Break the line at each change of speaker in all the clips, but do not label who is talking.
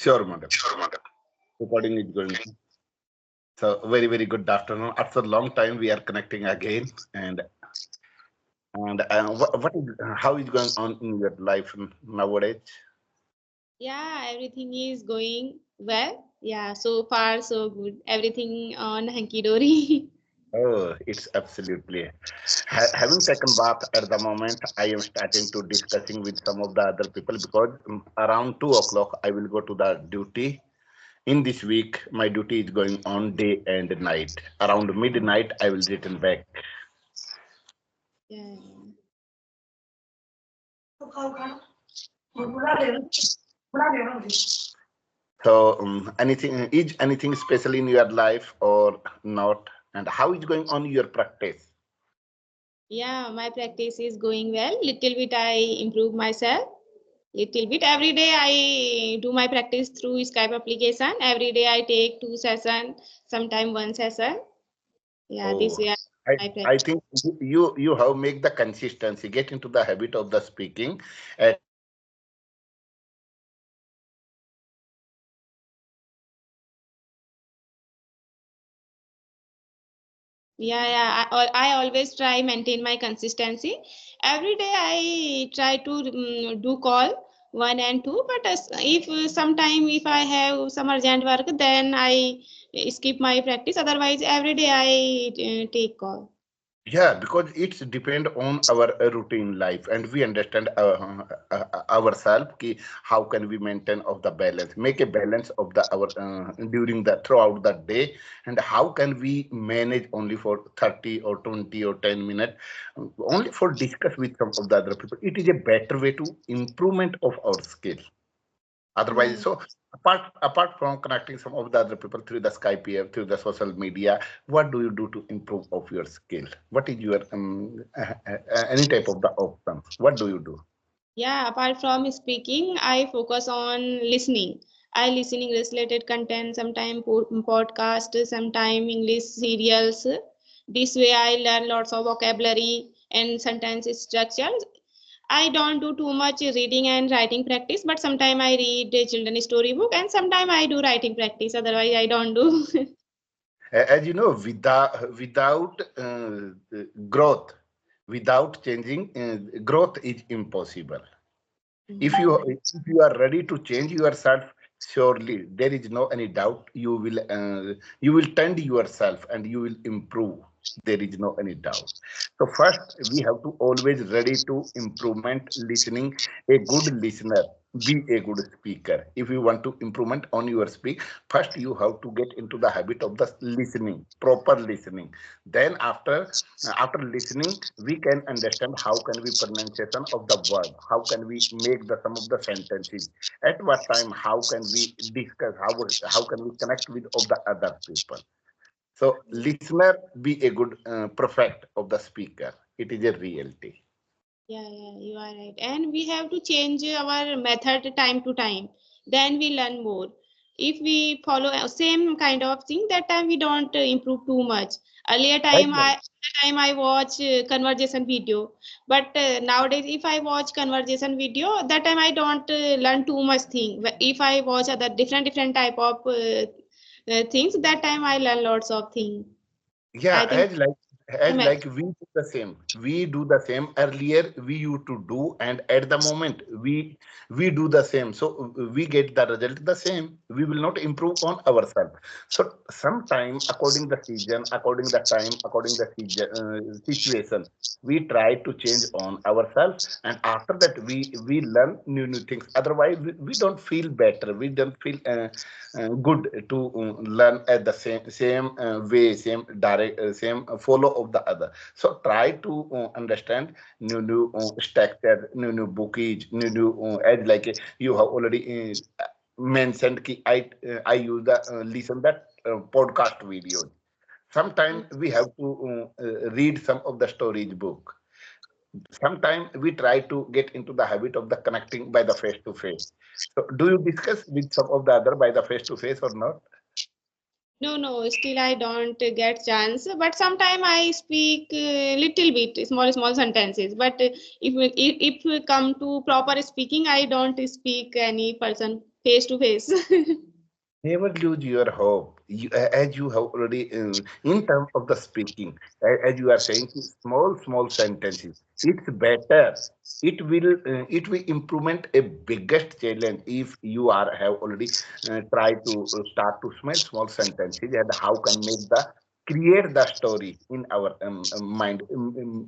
Sure, madam. Recording is going. So very, very good afternoon. After a long time, we are connecting again. And what is how is going on in your life nowadays?
Yeah, everything is going well. Yeah, so far so good. Everything on hanky dory.
Oh, it's absolutely. Having taken bath at the moment, I am starting to discussing with some of the other people because around 2 o'clock I will go to the duty. In this week, my duty is going on day and night. Around midnight, I will return back.
Yeah.
So, is anything special in your life or not? And how is going on your practice?
Yeah, my practice is going well. Little bit I improve myself. Little bit every day I do my practice through Skype application. Every day I take 2 session, sometime 1 session. Yeah, this
Oh,
way
I,
I practice.
I think you have make the consistency, get into the habit of the speaking. At least you will improve your
Yeah. I always try maintain my consistency. Every day I try to do call 1 and 2. But if sometime if I have some urgent work, then I skip my practice. Otherwise, every day I take call.
Yeah, because it's depend on our routine life, and we understand ourselves. How can we maintain of the balance, make a balance of the our during the throughout the day, and how can we manage only for 30 or 20 or 10 minutes, only for discuss with some of the other people. It is a better way to improvement of our skill. Otherwise,
Yeah.
so apart from connecting some of the other people through the Skype here, through the social media, what do you do to improve of your skill? What is your any type of the options? What do you do?
Yeah, apart from speaking, I focus on listening. I listening related content, sometime podcast, sometime English serials. This way I learn lots of vocabulary and sentence structure. I don't do too much reading and writing practice, but sometimes I read a children's storybook and sometimes I do writing practice. Otherwise, I don't do.
As you know, without growth, without changing, growth is impossible. If you are ready to change yourself, surely there is no any doubt you will tend yourself and you will improve. There is no any doubt. So first we have to always ready to improvement listening. A good listener, be a good speaker. If you want to improvement on your speak, first you have to get into the habit of the listening, proper listening. Then after listening, we can understand how can we pronunciation of the word, how can we make the some of the sentences, at what time, how can we discuss, how can we connect with of the other people. So listener, be a good perfect of the speaker. It is a reality.
Yeah, you are right. And we have to change our method time to time. Then we learn more. If we follow same kind of thing, that time we don't improve too much. Earlier time I watch conversation video, but nowadays if I watch conversation video, that time I don't learn too much thing. But if I watch other different type of things, that time I learn lots of things.
Yeah,
I think.
as like we do the same earlier we used to do, and at the moment we do the same, so we get the result the same. We will not improve on ourselves. So sometime according the season, according the time, according the season, situation, we try to change on ourselves, and after that we learn new things. Otherwise we don't feel better, we don't feel good to learn at the same way, same direct, same follow of the other. So try to understand new structure, new bookage, new as like you have already mentioned ki I use the listen that podcast videos. Sometimes we have to read some of the storage book. Sometimes we try to get into the habit of the connecting by the face to face. So do you discuss with some of the other by the face to face or not?
No, still I don't get chance. But sometime I speak little bit, small sentences. But if we come to proper speaking, I don't speak any person face to face.
Never lose your hope. As you have already, in terms of the speaking, as you are saying, small sentences. It's better. It will implement a biggest challenge if you are have already tried to start to small sentences and how can make the create the story in our mind,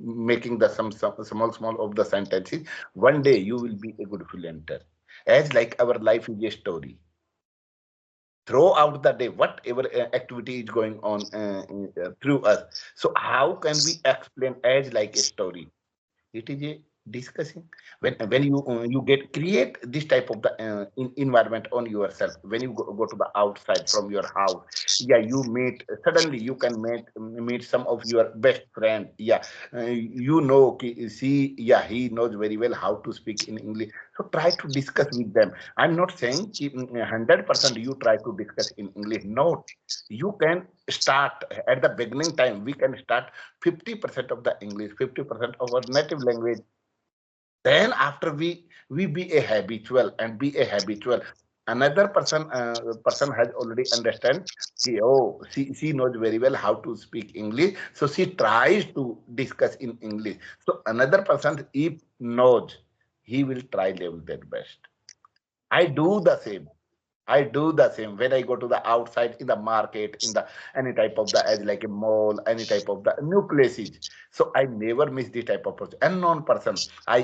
making the some small of the sentences. One day you will be a good fluenter. As like our life is a story throughout the day, whatever activity is going on through us. So how can we explain as like a story? It is a discussing when you get create this type of the environment on yourself. When you go to the outside from your house, yeah, you meet suddenly you can meet some of your best friend. Yeah, see, yeah, he knows very well how to speak in English. So try to discuss with them. I'm not saying 100% you try to discuss in English. No, you can start at the beginning time. We can start 50% of the English, 50% of our native language. Then after we be a habitual and be a habitual. Another person has already understand. Oh, she knows very well how to speak English, so she tries to discuss in English. So another person, if knows, he will try level their best. I do the same. I do the same when I go to the outside in the market, in the any type of the as like a mall, any type of the new places. So I never miss this type of person. Unknown person. I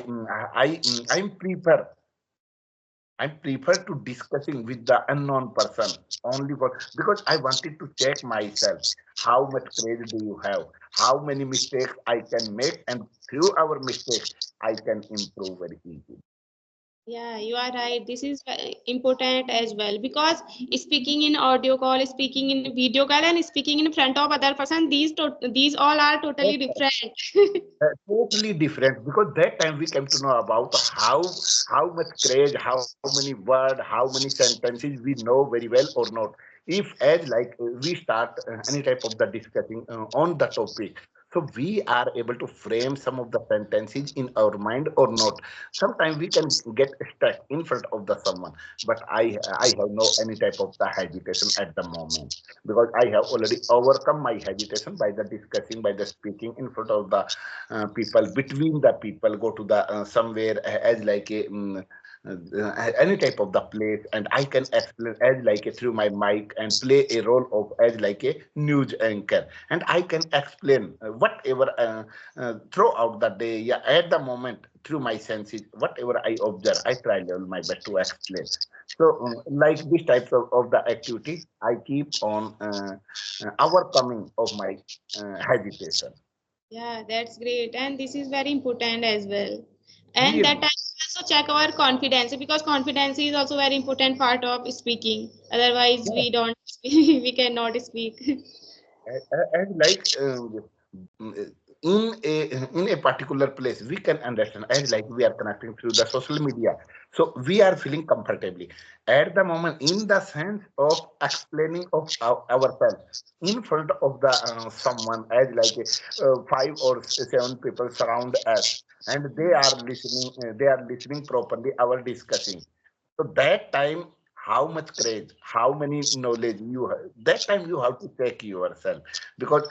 prefer to discussing with the unknown person only for because I wanted to check myself. How much credit do you have? How many mistakes I can make, and through our mistakes I can improve very easily.
Yeah, you are right. This is important as well because speaking in audio call, speaking in video call, and speaking in front of other person, these all are totally different.
Totally different because that time we came to know about how much craze, how many word, how many sentences we know very well or not. If as like we start any type of the discussing on the topic, so we are able to frame some of the sentences in our mind or not. Sometimes we can get stuck in front of the someone, but I have no any type of the hesitation at the moment because I have already overcome my hesitation by the discussing, by the speaking in front of the people, between the people, go to the somewhere as like a any type of the place, and I can explain as like a through my mic and play a role of as like a news anchor, and I can explain whatever throughout the day. Yeah, at the moment through my senses, whatever I observe, I try level my best to explain. So like these types of the activity, I keep on overcoming of my hesitation.
Yeah, that's great. And this is very important as well. And that
Really.
time we also check our confidence because confidence is also very important part of speaking. Otherwise,
Yeah.
we don't speak, we cannot speak.
And like mm, in a particular place we can understand as like we are connecting through the social media, so we are feeling comfortably at the moment in the sense of explaining of ourselves in front of the someone as like five or seven people surround us, and they are listening properly our discussing. So that time, how much craze, how many knowledge you have, that time you have to check yourself because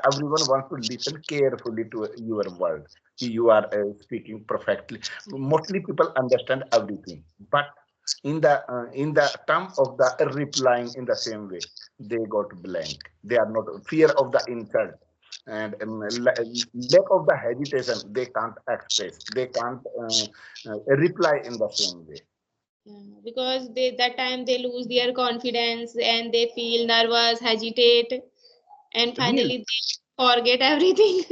everyone wants to listen carefully to your word. You are speaking perfectly. Mostly people understand everything, but in the term of the replying in the same way, they got blank. They are not fear of the insult and lack of the hesitation. They can't express. They can't reply in the same way.
Yeah, because they that time they lose their confidence and they feel nervous, hesitate, and
Really.
finally they forget everything.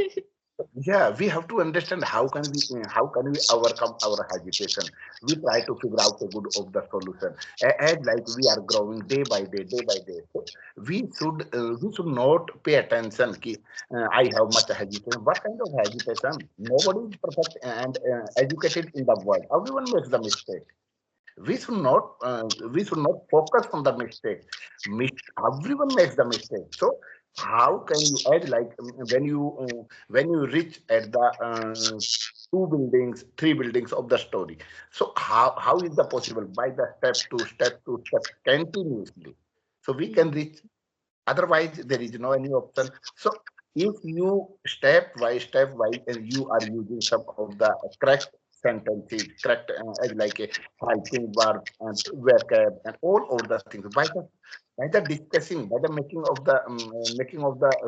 Yeah, we have to understand how can we overcome our hesitation. We try to figure out a good of the solution. As like we are growing day by day, day by day. So we should not pay attention. I have much hesitation. What kind of hesitation? Nobody is perfect and educated in the world. Everyone makes the mistake. We should not focus on the mistake. Everyone makes the mistake. So how can you add, like, when you reach at the two buildings, three buildings of the story, so how is the possible by the step continuously, so we can reach. Otherwise, there is no any option. So if you step by and you are using some of the correct sentences, correct as like a helping verb and vocab and all of the things by the discussing, by the making of the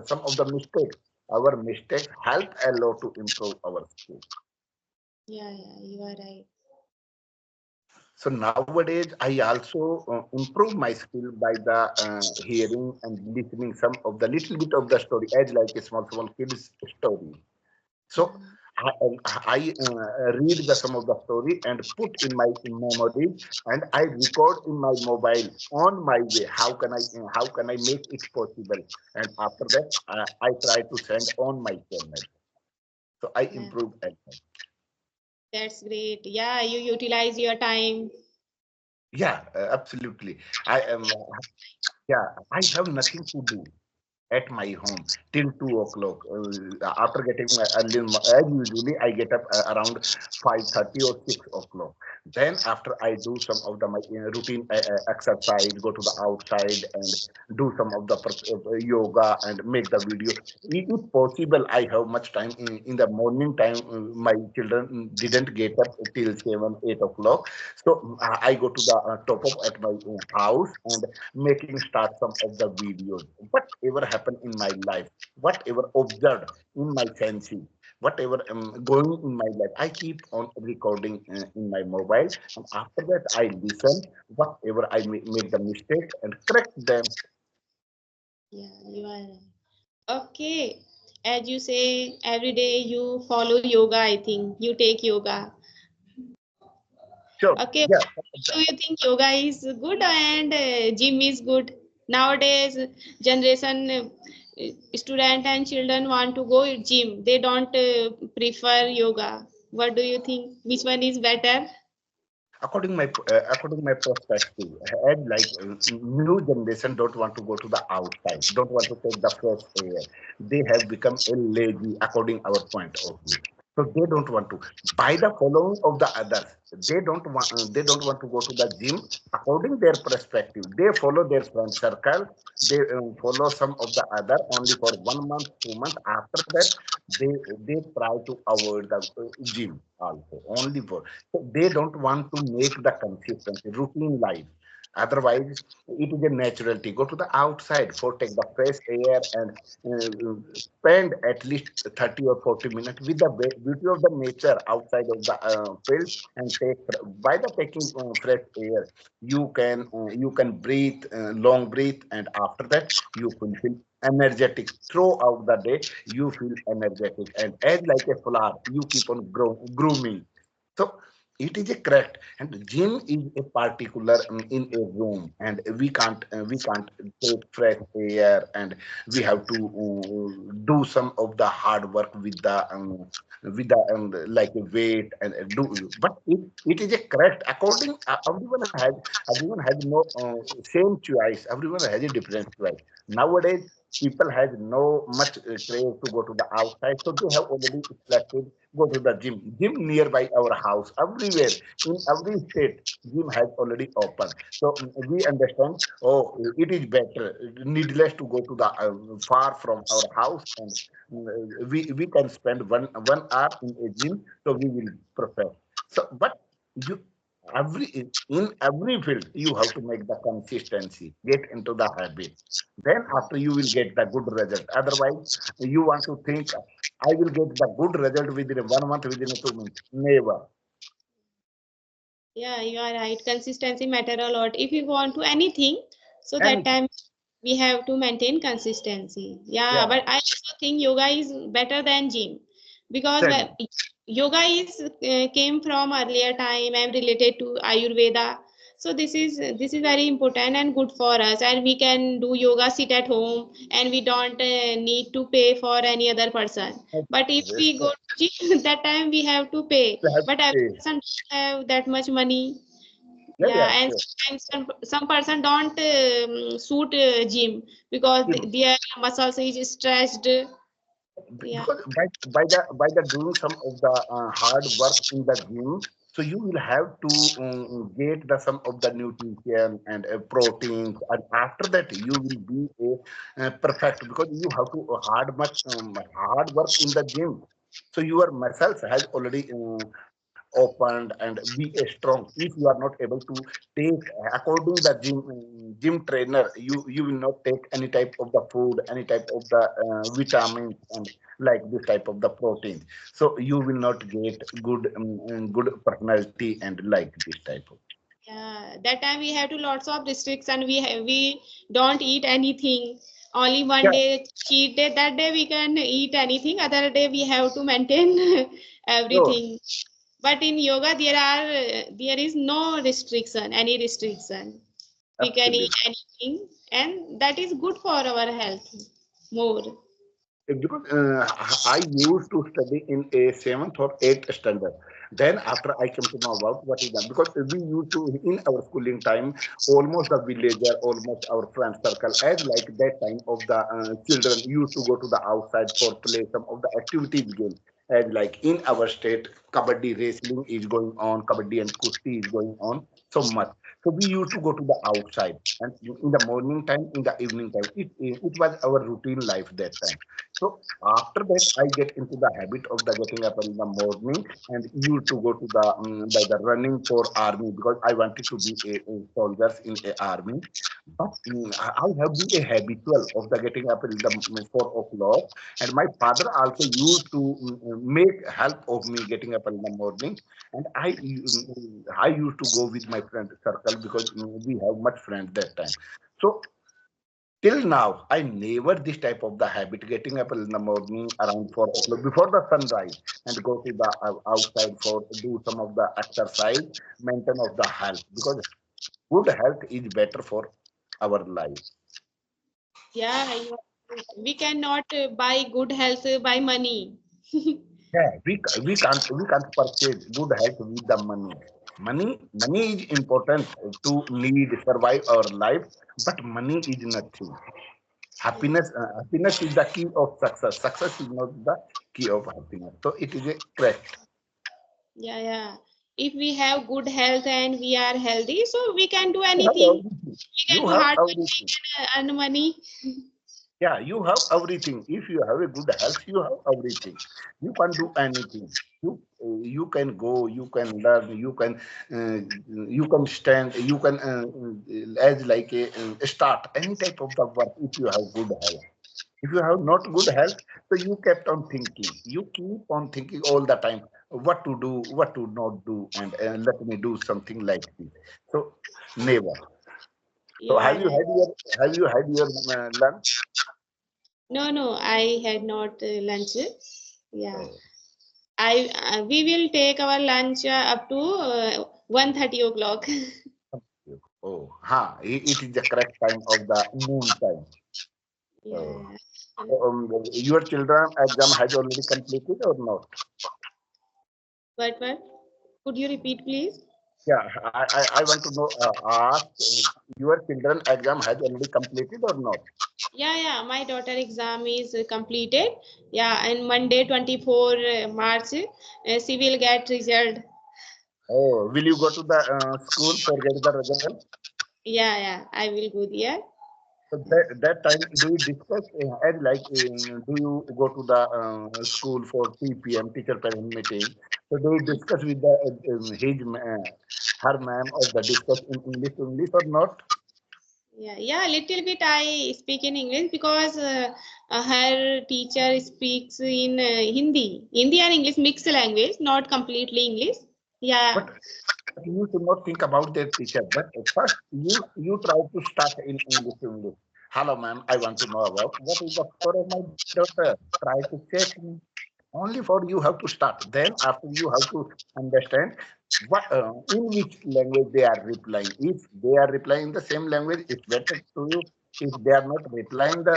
some of the mistakes, our mistakes help a lot to improve our skills.
Yeah, yeah, you are right.
So nowadays, I also improve my skill by the hearing and listening some of the little bit of the story as like a small kids story. So
Mm.
I read the some of the story and put in my memory, and I record in my mobile on my way. How can I make it possible? And after that, I try to send on my channel. So I
Yeah,
improve as well.
that's great. Yeah, you utilize your time.
Yeah, absolutely. I am. Yeah, I have nothing to do at my home till 2 o'clock. After getting my early, as usually, I get up around 5:30 or 6 o'clock. Then after I do some of the my routine exercise, go to the outside and do some of the yoga and make the video. If possible, I have much time in the morning time. My children didn't get up till 7, 8 o'clock, so I go to the top of at my house and making start some of the videos. Whatever happened in my life, whatever observed in my senses, whatever going in my life, I keep on recording in my mobile. And after that, I listen whatever I make the mistakes and correct them.
Yeah, you are right. Okay. As you say, every day you follow yoga, I think. You take yoga.
Sure.
Okay.
Yeah.
Do you think yoga is good and gym is good? Nowadays, generation student and children want to go gym. They don't prefer yoga. What do you think? Which one is better?
According my perspective, as like new generation don't want to go to the outside, don't want to take the fresh air. They have become a lazy according our point of view. So they don't want to. By the following of the others, they don't want to go to the gym according their perspective. They follow their friend circle. They follow some of the other only for 1 month, 2 months. After that, they they try to avoid the gym also only for. So they don't want to make the consistency routine life. Otherwise, it is a naturality. Go to the outside for take the fresh air and spend at least 30 or 40 minutes with the beauty of the nature outside of the field and take by the taking fresh air. You can breathe long breathe, and after that you will feel energetic throughout the day. You feel energetic, and as like a flower, you keep on grooming. So it is a correct, and gym is a particular in a room, and we can't take fresh air, and we have to do some of the hard work with the like a weight and do. But it is a correct according everyone has no same choice. Everyone has a different choice. Nowadays, people has no much crave to go to the outside, so they have already selected go to the gym. Gym nearby our house, everywhere, in every state, gym has already opened. So we understand, oh, it is better, needless to go to the far from our house, and we can spend 1 hour in a gym, so we will prefer. So, but you every in every field you have to make the consistency, get into the habit. Then after you will get the good result. Otherwise, you want to think I will get the good result within 1 month, within 2 months. Never.
Yeah, you are right. Consistency matter a lot. If you want to anything, so that
Anything.
time we have to maintain consistency. Yeah,
Yeah.
but I also think yoga is better than gym because
Exactly.
yoga is came from earlier time and related to Ayurveda. So this is very important and good for us, and we can do yoga sit at home, and we don't need to pay for any other person. But if
Yes,
we go to gym, that time we have to pay.
you have
But every
to
person don't have that much money.
Yeah,
Yeah,
yeah,
and
sure.
sometimes some person don't suit gym because their muscles is stretched. Yeah,
Because by the doing some of the hard work in the gym, so you will have to get the some of the nutrition and proteins, and after that you will be perfect, because you have to hard work in the gym. So your muscles has already opened and be a strong. If you are not able to take according the gym trainer, you will not take any type of the food, any type of the vitamins, and like this type of the protein, so you will not get good personality and like this type of.
yeah. That time we have to lots of restriction. We don't eat anything. Only one
Yeah,
day cheat day. That day we can eat anything. Other day we have to maintain
sure,
everything. But in yoga there is no restriction, any restriction. We can eat
absolutely.
anything, and that is good for our health more.
Because I used to study in a seventh or eighth standard. Then after I came to know about what is that, because we used to in our schooling time, almost the villager, almost our friend circle, as like that time of the children used to go to the outside for play some of the activities game. And like in our state, kabaddi wrestling is going on, kabaddi and kushti is going on so much. So we used to go to the outside, and in the morning time, in the evening time, it was our routine life that time. So after that, I get into the habit of the getting up in the morning and used to go to the by the running for army, because I wanted to be a soldiers in a army. But I have been a habitual of the getting up in the 4 o'clock, and my father also used to make help of me getting up in the morning, and I used to go with my friend circle, because we have much friends that time. So till now, I never this type of the habit, getting up in the morning around 4 o'clock before the sunrise and go to the outside for do some of the exercise, maintain of the health, because good health is better for our life.
Yeah, we cannot buy good health by money.
Yeah, we can't purchase good health with the money. Money is important to need survive our life, but money is nothing. Happiness is the key of success. Success is not the key of happiness. So it is a correct.
Yeah, yeah. If we have good health and we are healthy, so we can do
You have
anything.
everything.
We can
You
do
have
hard work,
everything.
we can earn money.
Yeah, you have everything. If you have a good health, you have everything. You can do anything. You can go. You can learn. You can stand. You can as like a start any type of the work if you have good health. If you have not good health, so you kept on thinking. You keep on thinking all the time what to do, what to not do, and let me do something like this. So never.
You
So
are right.
have you had your lunch?
No, no, I had not lunch. Yeah,
Oh,
I we will take our lunch up to 1:30 o'clock.
oh, it is the correct time of the noon time. Oh.
Yeah.
Your children exam has already completed or not?
What? Could you repeat, please?
Yeah, I want to know, ask your children exam has already completed or not?
Yeah, yeah. My daughter exam is completed. Yeah, and Monday, 24 March, she will get result.
Oh, will you go to the school for get the result?
Yeah, yeah. I will go there.
So that time, do you discuss as like do you go to the school for TPM, teacher parent meeting? So do you discuss with the her ma'am of the discuss in English or not?
Yeah, yeah. Little bit I speak in English because her teacher speaks in Hindi and English mixed language, not completely English. Yeah,
But you should not think about their teacher. But first, you try to start in English only. Hello, ma'am. I want to know about what is the score of my daughter. Try to check me. Only for you have to start. Then after you have to understand what in which language they are replying. If they are replying the same language, it's better to you. If they are not replying the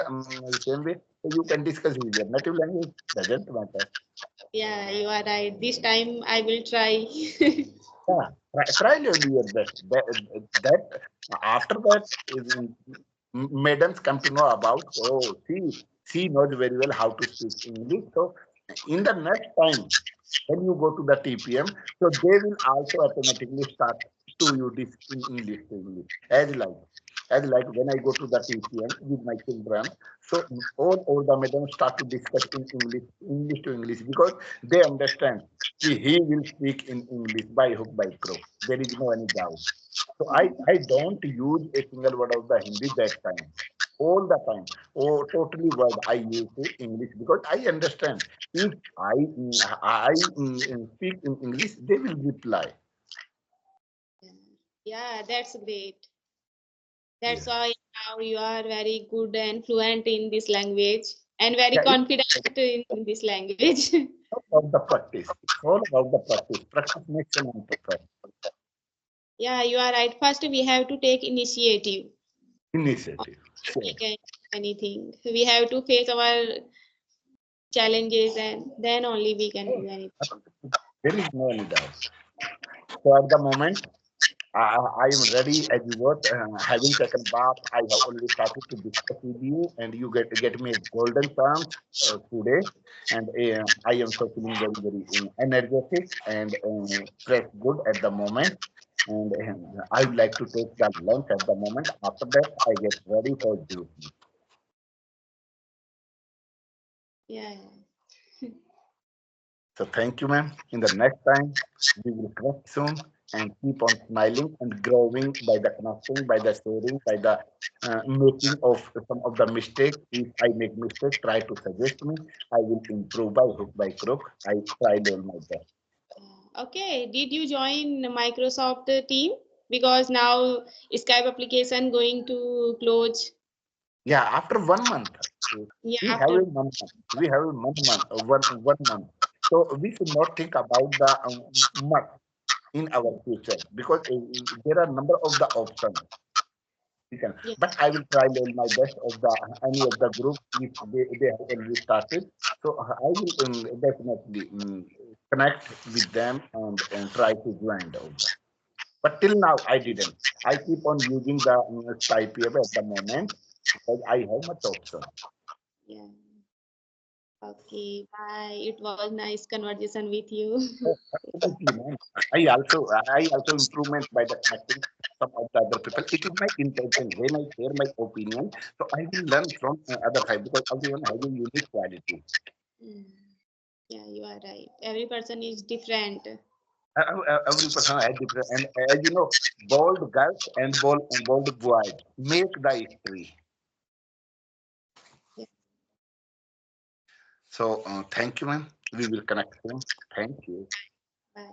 same way, so you can discuss with their native language. Doesn't matter.
yeah. You are right. This time I will try.
Yeah. Try your best. That after that, madams come to know about. Oh, she knows very well how to speak English. So in the next time when you go to the TPM, so they will also automatically start to use this in English to English as like when I go to the TPM with my children. So all over the madam start to discuss in English to English because they understand he will speak in English by hook by crook. There is no any doubt. So I don't use a single word of the Hindi that time. All the time. Oh, totally word I use it English because I understand. If I speak in English, they will reply.
Yeah, that's great. That's
Yeah.
why now you are very good and fluent in this language and very
Yeah, it's
confident in this language.
all about the practice. It's all about the practice. Practice makes a man perfect.
Yeah, you are right. First, we have to take initiative.
Initiative.
We
Sure.
can do anything. We have to face our challenges and then only we can do anything.
There is no any doubt. So at the moment, I am ready as you were having taken bath. I have already started to discuss with you, and you get me a golden chance today. And I am so feeling very energetic and fresh good at the moment. And I would like to take the lunch at the moment. After that, I get ready for duty.
Yeah.
So thank you, ma'am. In the next time, we will connect soon and keep on smiling and growing by the connecting, by the sharing, by the making of some of the mistakes. If I make mistake, try to suggest me. I will improve by hook by crook. I try all my best.
Okay. Did you join Microsoft team? Because now Skype application going to close.
Yeah, after 1 month,
Yeah,
we have
after.
a 1 month. We have a 1 month, 1 month. So we should not think about the month in our future because there are number of the options. We can.
Yeah.
But I will try all my best of the any of the group if they have already started. So I will definitely connect with them and try to join those. But till now I didn't. I keep on using the Skype at the moment because I have much option.
Yeah. Okay. Bye. It was nice conversation with you.
So, absolutely, man. I also improvement by the connecting some of the other people. It is my intention when I share my opinion. So I will learn from other side because everyone has a unique quality.
Mm. Yeah, you are right. Every person is different.
Every person has different, and as you know, bold girls and bold boys make the history.
Yeah.
So thank you, man. We will connect soon. Thank you.
Bye.